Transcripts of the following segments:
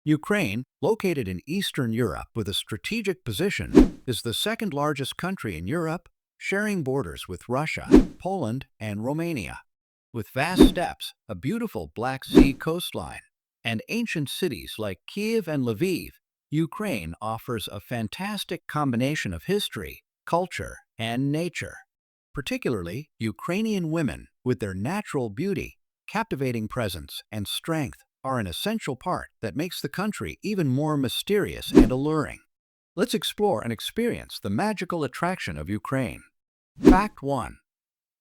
Ukraine, located in Eastern Europe with a strategic position, is the second largest country in Europe, sharing borders with Russia, Poland, and Romania. With vast steppes, a beautiful Black Sea coastline, and ancient cities like Kyiv and Lviv, Ukraine offers a fantastic combination of history, culture, and nature. Particularly, Ukrainian women, with their natural beauty, captivating presence, and strength, are an essential part that makes the country even more mysterious and alluring. Let's explore and experience the magical attraction of Ukraine. Fact 1.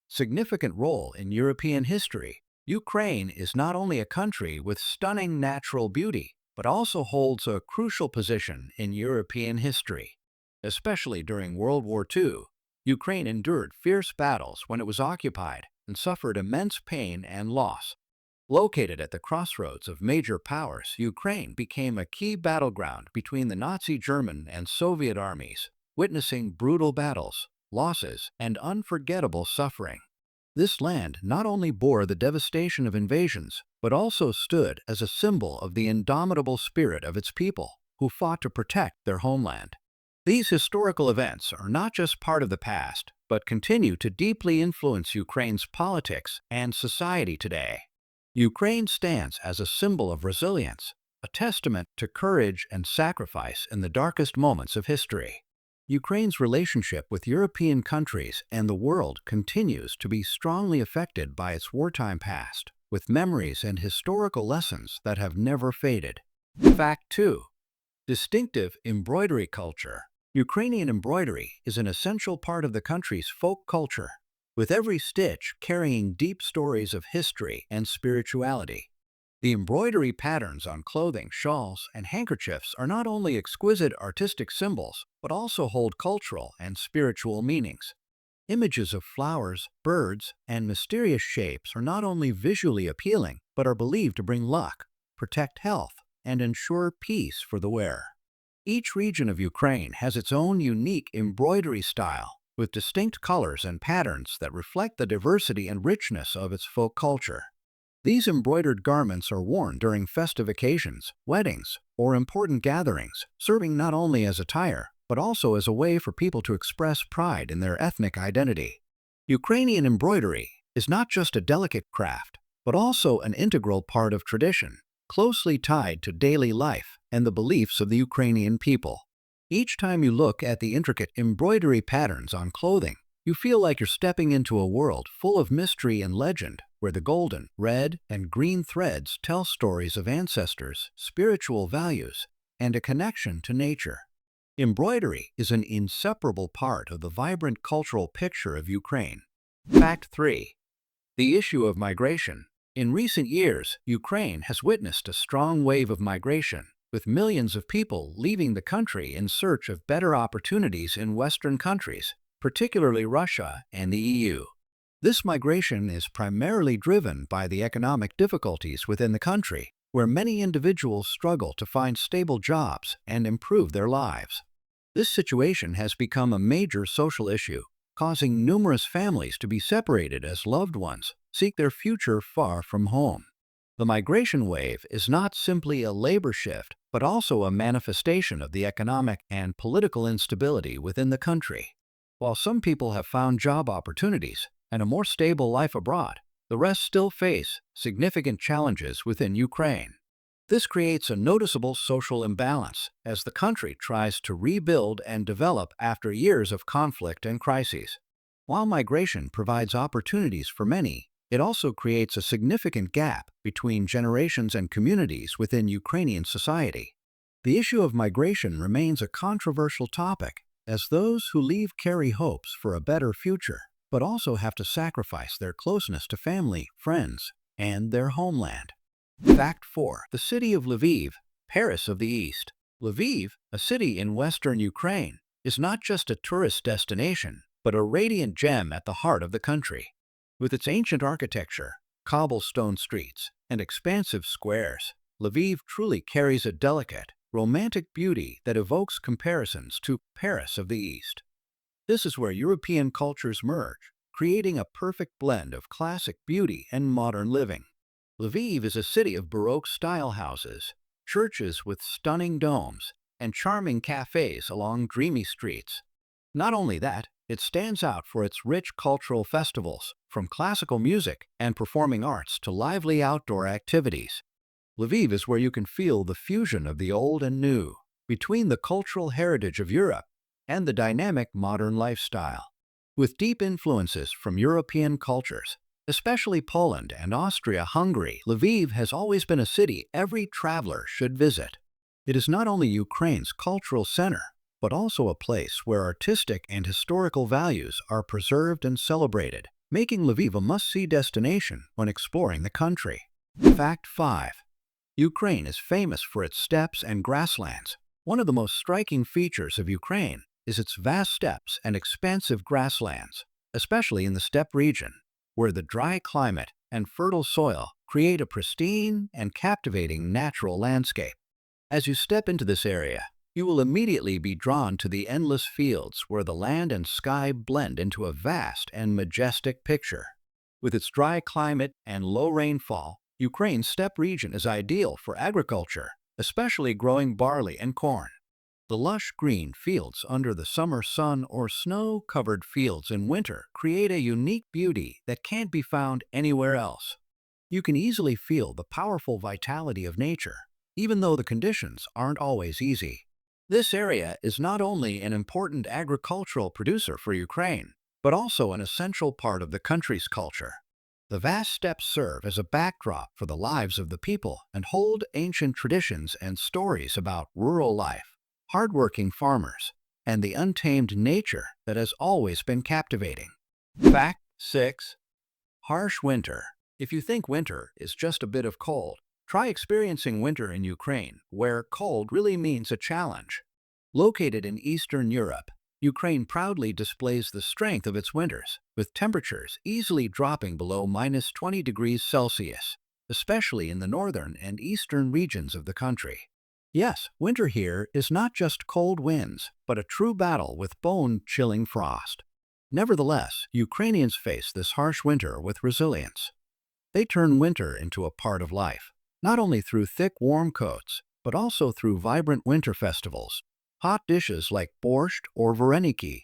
Significant role in European history. Ukraine is not only a country with stunning natural beauty, but also holds a crucial position in European history. Especially during World War II, Ukraine endured fierce battles when it was occupied and suffered immense pain and loss. Located at the crossroads of major powers, Ukraine became a key battleground between the Nazi German and Soviet armies, witnessing brutal battles, losses, and unforgettable suffering. This land not only bore the devastation of invasions, but also stood as a symbol of the indomitable spirit of its people, who fought to protect their homeland. These historical events are not just part of the past, but continue to deeply influence Ukraine's politics and society today. Ukraine stands as a symbol of resilience, a testament to courage and sacrifice in the darkest moments of history. Ukraine's relationship with European countries and the world continues to be strongly affected by its wartime past, with memories and historical lessons that have never faded. Fact 2. Distinctive embroidery culture. Ukrainian embroidery is an essential part of the country's folk culture, with every stitch carrying deep stories of history and spirituality. The embroidery patterns on clothing, shawls, and handkerchiefs are not only exquisite artistic symbols, but also hold cultural and spiritual meanings. Images of flowers, birds, and mysterious shapes are not only visually appealing, but are believed to bring luck, protect health, and ensure peace for the wearer. Each region of Ukraine has its own unique embroidery style, with distinct colors and patterns that reflect the diversity and richness of its folk culture. These embroidered garments are worn during festive occasions, weddings, or important gatherings, serving not only as attire, but also as a way for people to express pride in their ethnic identity. Ukrainian embroidery is not just a delicate craft, but also an integral part of tradition, closely tied to daily life and the beliefs of the Ukrainian people. Each time you look at the intricate embroidery patterns on clothing, you feel like you're stepping into a world full of mystery and legend, where the golden, red, and green threads tell stories of ancestors, spiritual values, and a connection to nature. Embroidery is an inseparable part of the vibrant cultural picture of Ukraine. Fact 3. The issue of migration. In recent years, Ukraine has witnessed a strong wave of migration, with millions of people leaving the country in search of better opportunities in Western countries, particularly Russia and the EU. This migration is primarily driven by the economic difficulties within the country, where many individuals struggle to find stable jobs and improve their lives. This situation has become a major social issue, causing numerous families to be separated as loved ones seek their future far from home. The migration wave is not simply a labor shift, but also a manifestation of the economic and political instability within the country. While some people have found job opportunities and a more stable life abroad, the rest still face significant challenges within Ukraine. This creates a noticeable social imbalance as the country tries to rebuild and develop after years of conflict and crises. While migration provides opportunities for many, it also creates a significant gap between generations and communities within Ukrainian society. The issue of migration remains a controversial topic, as those who leave carry hopes for a better future, but also have to sacrifice their closeness to family, friends, and their homeland. Fact 4. The City of Lviv, Paris of the East. Lviv, a city in western Ukraine, is not just a tourist destination, but a radiant gem at the heart of the country. With its ancient architecture, cobblestone streets, and expansive squares, Lviv truly carries a delicate, romantic beauty that evokes comparisons to Paris of the East. This is where European cultures merge, creating a perfect blend of classic beauty and modern living. Lviv is a city of Baroque-style houses, churches with stunning domes, and charming cafes along dreamy streets. Not only that, it stands out for its rich cultural festivals, from classical music and performing arts to lively outdoor activities. Lviv is where you can feel the fusion of the old and new, between the cultural heritage of Europe and the dynamic modern lifestyle. With deep influences from European cultures, especially Poland and Austria-Hungary, Lviv has always been a city every traveler should visit. It is not only Ukraine's cultural center, but also a place where artistic and historical values are preserved and celebrated, making Lviv a must-see destination when exploring the country. Fact 5. Ukraine is famous for its steppes and grasslands. One of the most striking features of Ukraine is its vast steppes and expansive grasslands, especially in the steppe region, where the dry climate and fertile soil create a pristine and captivating natural landscape. As you step into this area, you will immediately be drawn to the endless fields where the land and sky blend into a vast and majestic picture. With its dry climate and low rainfall, Ukraine's steppe region is ideal for agriculture, especially growing barley and corn. The lush green fields under the summer sun or snow-covered fields in winter create a unique beauty that can't be found anywhere else. You can easily feel the powerful vitality of nature, even though the conditions aren't always easy. This area is not only an important agricultural producer for Ukraine, but also an essential part of the country's culture. The vast steppes serve as a backdrop for the lives of the people and hold ancient traditions and stories about rural life, hardworking farmers, and the untamed nature that has always been captivating. Fact 6. Harsh winter. If you think winter is just a bit of cold, try experiencing winter in Ukraine, where cold really means a challenge. Located in Eastern Europe, Ukraine proudly displays the strength of its winters, with temperatures easily dropping below -20 degrees Celsius, especially in the northern and eastern regions of the country. Yes, winter here is not just cold winds, but a true battle with bone-chilling frost. Nevertheless, Ukrainians face this harsh winter with resilience. They turn winter into a part of life, not only through thick, warm coats, but also through vibrant winter festivals, hot dishes like Borched or vareniki,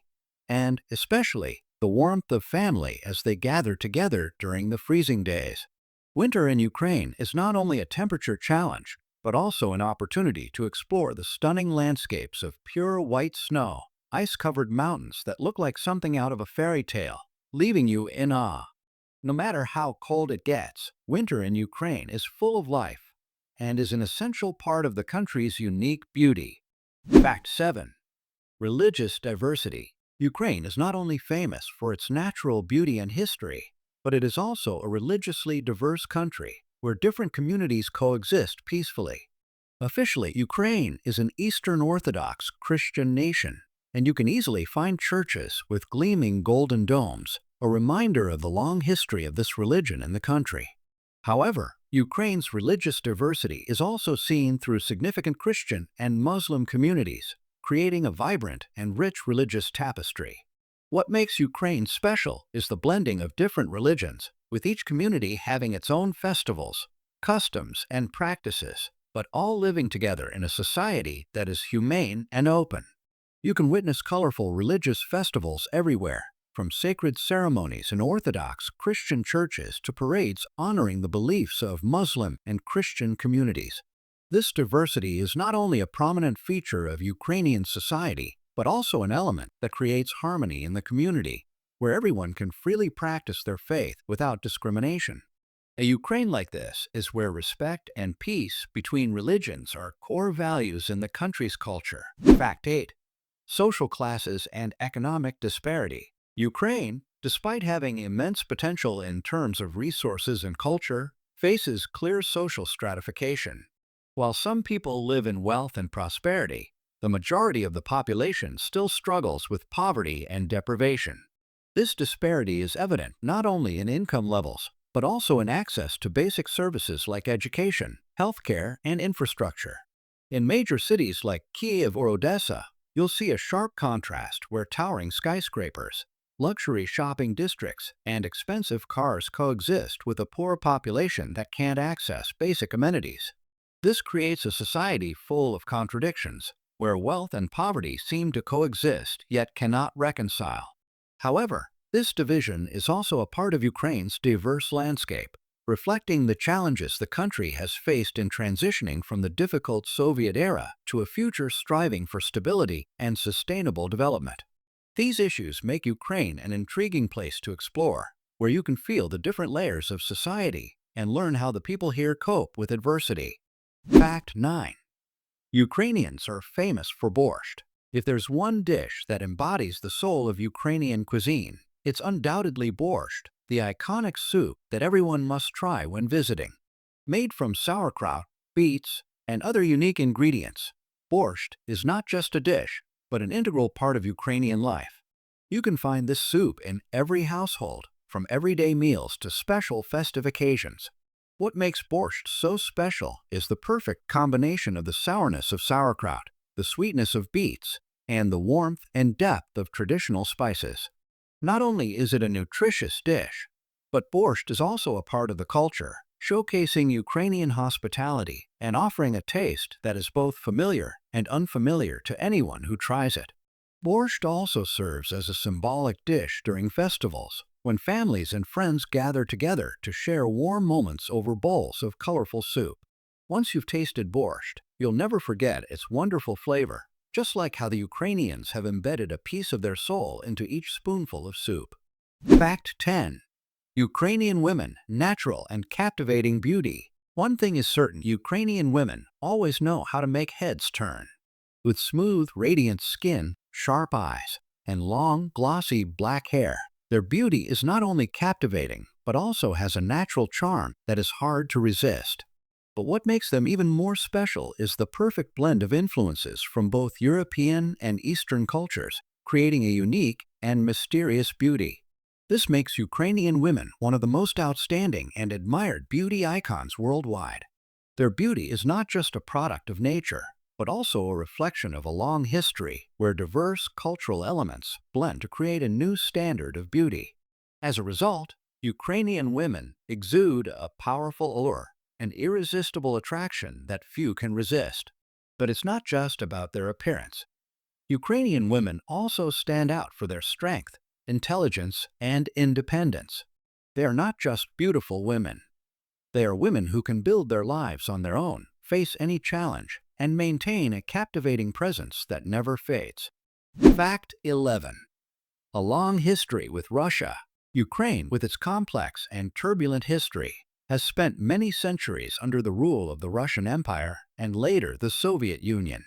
and, especially, the warmth of family as they gather together during the freezing days. Winter in Ukraine is not only a temperature challenge, but also an opportunity to explore the stunning landscapes of pure white snow, ice-covered mountains that look like something out of a fairy tale, leaving you in awe. No matter how cold it gets, winter in Ukraine is full of life and is an essential part of the country's unique beauty. Fact 7. Religious diversity. Ukraine is not only famous for its natural beauty and history, but it is also a religiously diverse country where different communities coexist peacefully. Officially, Ukraine is an Eastern Orthodox Christian nation, and you can easily find churches with gleaming golden domes, a reminder of the long history of this religion in the country. However, Ukraine's religious diversity is also seen through significant Christian and Muslim communities, creating a vibrant and rich religious tapestry. What makes Ukraine special is the blending of different religions, with each community having its own festivals, customs, and practices, but all living together in a society that is humane and open. You can witness colorful religious festivals everywhere, from sacred ceremonies in Orthodox Christian churches to parades honoring the beliefs of Muslim and Christian communities. This diversity is not only a prominent feature of Ukrainian society, but also an element that creates harmony in the community, where everyone can freely practice their faith without discrimination. A Ukraine like this is where respect and peace between religions are core values in the country's culture. Fact 8. Social classes and economic disparity. Ukraine, despite having immense potential in terms of resources and culture, faces clear social stratification. While some people live in wealth and prosperity, the majority of the population still struggles with poverty and deprivation. This disparity is evident not only in income levels, but also in access to basic services like education, healthcare, and infrastructure. In major cities like Kyiv or Odessa, you'll see a sharp contrast where towering skyscrapers, luxury shopping districts, and expensive cars coexist with a poor population that can't access basic amenities. This creates a society full of contradictions, where wealth and poverty seem to coexist yet cannot reconcile. However, this division is also a part of Ukraine's diverse landscape, reflecting the challenges the country has faced in transitioning from the difficult Soviet era to a future striving for stability and sustainable development. These issues make Ukraine an intriguing place to explore, where you can feel the different layers of society and learn how the people here cope with adversity. Fact 9. Ukrainians are famous for borscht. If there's one dish that embodies the soul of Ukrainian cuisine, it's undoubtedly borscht, the iconic soup that everyone must try when visiting. Made from sauerkraut, beets, and other unique ingredients, borscht is not just a dish, but an integral part of Ukrainian life. You can find this soup in every household, from everyday meals to special festive occasions. What makes borscht so special is the perfect combination of the sourness of sauerkraut, the sweetness of beets, and the warmth and depth of traditional spices. Not only is it a nutritious dish, but borscht is also a part of the culture, showcasing Ukrainian hospitality and offering a taste that is both familiar and unfamiliar to anyone who tries it. Borscht also serves as a symbolic dish during festivals, when families and friends gather together to share warm moments over bowls of colorful soup. Once you've tasted borscht, you'll never forget its wonderful flavor, just like how the Ukrainians have embedded a piece of their soul into each spoonful of soup. Fact 10. Ukrainian women, natural and captivating beauty. One thing is certain, Ukrainian women always know how to make heads turn. With smooth, radiant skin, sharp eyes, and long, glossy black hair, their beauty is not only captivating, but also has a natural charm that is hard to resist. But what makes them even more special is the perfect blend of influences from both European and Eastern cultures, creating a unique and mysterious beauty. This makes Ukrainian women one of the most outstanding and admired beauty icons worldwide. Their beauty is not just a product of nature, but also a reflection of a long history where diverse cultural elements blend to create a new standard of beauty. As a result, Ukrainian women exude a powerful allure, an irresistible attraction that few can resist. But it's not just about their appearance. Ukrainian women also stand out for their strength, intelligence, and independence. They are not just beautiful women. They are women who can build their lives on their own, face any challenge, and maintain a captivating presence that never fades. Fact 11. A long history with Russia. Ukraine, with its complex and turbulent history, has spent many centuries under the rule of the Russian Empire and later the Soviet Union.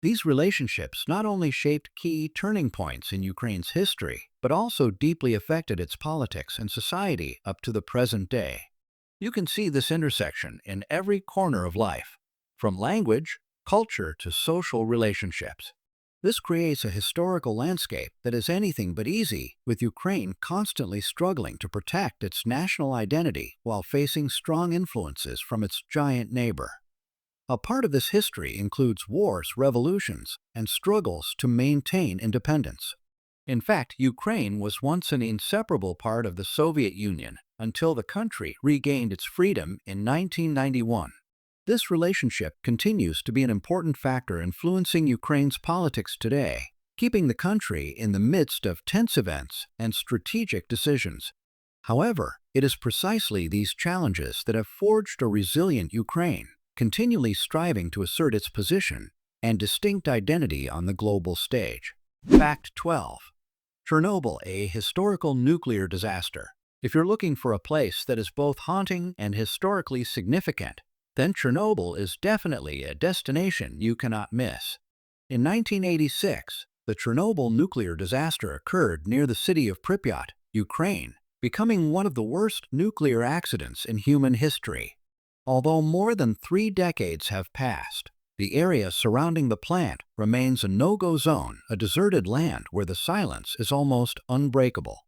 These relationships not only shaped key turning points in Ukraine's history, but also deeply affected its politics and society up to the present day. You can see this intersection in every corner of life, from language, culture, to social relationships. This creates a historical landscape that is anything but easy, with Ukraine constantly struggling to protect its national identity while facing strong influences from its giant neighbor. A part of this history includes wars, revolutions, and struggles to maintain independence. In fact, Ukraine was once an inseparable part of the Soviet Union until the country regained its freedom in 1991. This relationship continues to be an important factor influencing Ukraine's politics today, keeping the country in the midst of tense events and strategic decisions. However, it is precisely these challenges that have forged a resilient Ukraine, continually striving to assert its position and distinct identity on the global stage. Fact 12. Chernobyl, a historical nuclear disaster. If you're looking for a place that is both haunting and historically significant, then Chernobyl is definitely a destination you cannot miss. In 1986, the Chernobyl nuclear disaster occurred near the city of Pripyat, Ukraine, becoming one of the worst nuclear accidents in human history. Although more than 3 decades have passed, the area surrounding the plant remains a no-go zone, a deserted land where the silence is almost unbreakable.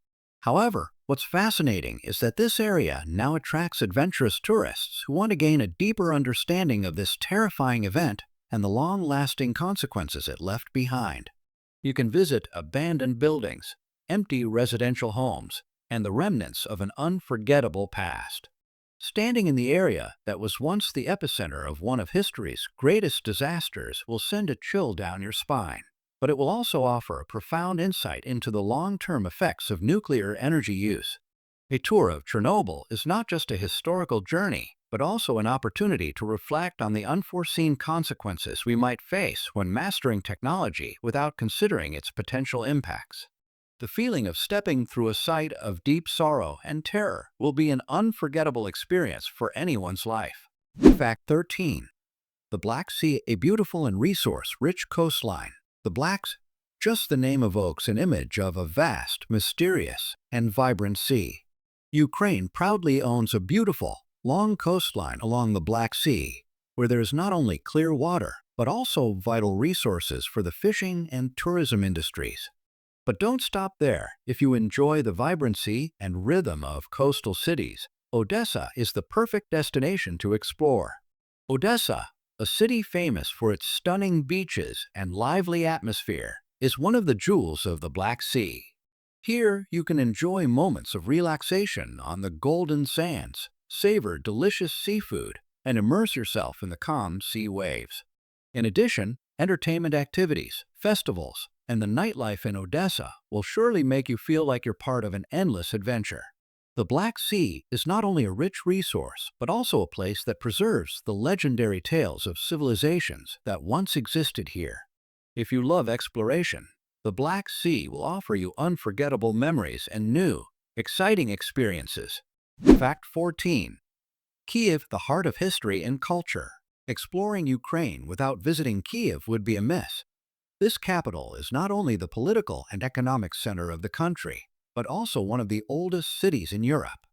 However, what's fascinating is that this area now attracts adventurous tourists who want to gain a deeper understanding of this terrifying event and the long-lasting consequences it left behind. You can visit abandoned buildings, empty residential homes, and the remnants of an unforgettable past. Standing in the area that was once the epicenter of one of history's greatest disasters will send a chill down your spine, but it will also offer a profound insight into the long-term effects of nuclear energy use. A tour of Chernobyl is not just a historical journey, but also an opportunity to reflect on the unforeseen consequences we might face when mastering technology without considering its potential impacts. The feeling of stepping through a site of deep sorrow and terror will be an unforgettable experience for anyone's life. Fact 13. The Black Sea, a beautiful and resource-rich coastline. The Black Sea, just the name evokes an image of a vast, mysterious, and vibrant sea. Ukraine proudly owns a beautiful, long coastline along the Black Sea, where there is not only clear water, but also vital resources for the fishing and tourism industries. But don't stop there. If you enjoy the vibrancy and rhythm of coastal cities, Odessa is the perfect destination to explore. Odessa, a city famous for its stunning beaches and lively atmosphere, is one of the jewels of the Black Sea. Here, you can enjoy moments of relaxation on the golden sands, savor delicious seafood, and immerse yourself in the calm sea waves. In addition, entertainment activities, festivals, and the nightlife in Odessa will surely make you feel like you're part of an endless adventure. The Black Sea is not only a rich resource, but also a place that preserves the legendary tales of civilizations that once existed here. If you love exploration, the Black Sea will offer you unforgettable memories and new, exciting experiences. Fact 14. Kyiv, the heart of history and culture. Exploring Ukraine without visiting Kyiv would be a miss. This capital is not only the political and economic center of the country, but also one of the oldest cities in Europe.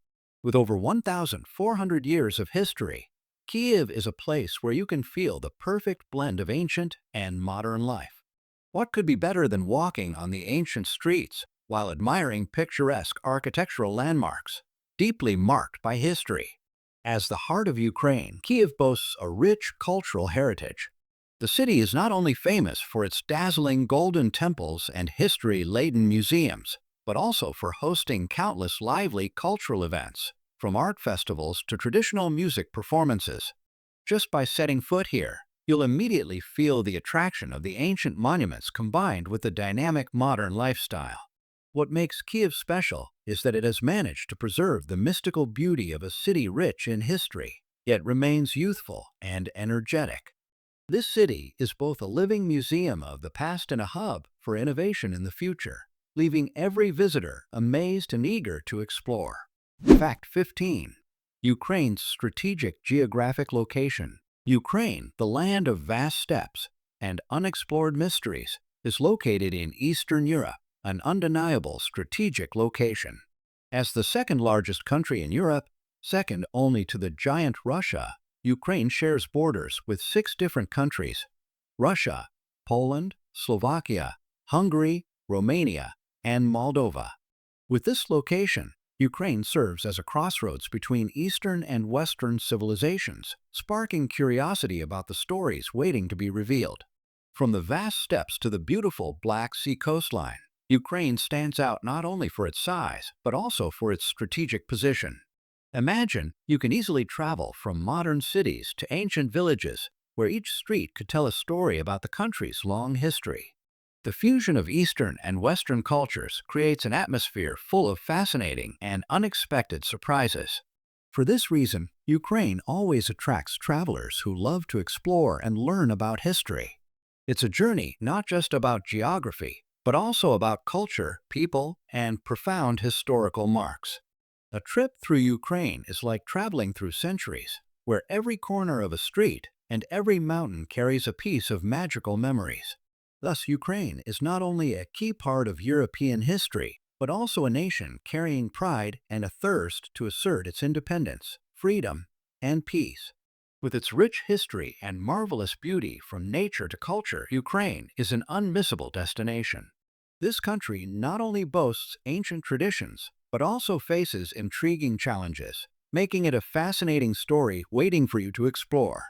With over 1,400 years of history, Kyiv is a place where you can feel the perfect blend of ancient and modern life. What could be better than walking on the ancient streets while admiring picturesque architectural landmarks, deeply marked by history? As the heart of Ukraine, Kyiv boasts a rich cultural heritage. The city is not only famous for its dazzling golden temples and history-laden museums, but also for hosting countless lively cultural events, from art festivals to traditional music performances. Just by setting foot here, you'll immediately feel the attraction of the ancient monuments combined with the dynamic modern lifestyle. What makes Kyiv special is that it has managed to preserve the mystical beauty of a city rich in history, yet remains youthful and energetic. This city is both a living museum of the past and a hub for innovation in the future, leaving every visitor amazed and eager to explore. Fact 15. Ukraine's strategic geographic location. Ukraine, the land of vast steppes and unexplored mysteries, is located in Eastern Europe, an undeniable strategic location. As the second largest country in Europe, second only to the giant Russia, Ukraine shares borders with 6 different countries: Russia, Poland, Slovakia, Hungary, Romania, and Moldova. With this location, Ukraine serves as a crossroads between Eastern and Western civilizations, sparking curiosity about the stories waiting to be revealed. From the vast steppes to the beautiful Black Sea coastline, Ukraine stands out not only for its size, but also for its strategic position. Imagine you can easily travel from modern cities to ancient villages, where each street could tell a story about the country's long history. The fusion of Eastern and Western cultures creates an atmosphere full of fascinating and unexpected surprises. For this reason, Ukraine always attracts travelers who love to explore and learn about history. It's a journey not just about geography, but also about culture, people, and profound historical marks. A trip through Ukraine is like traveling through centuries, where every corner of a street and every mountain carries a piece of magical memories. Thus, Ukraine is not only a key part of European history, but also a nation carrying pride and a thirst to assert its independence, freedom, and peace. With its rich history and marvelous beauty from nature to culture, Ukraine is an unmissable destination. This country not only boasts ancient traditions, but also faces intriguing challenges, making it a fascinating story waiting for you to explore.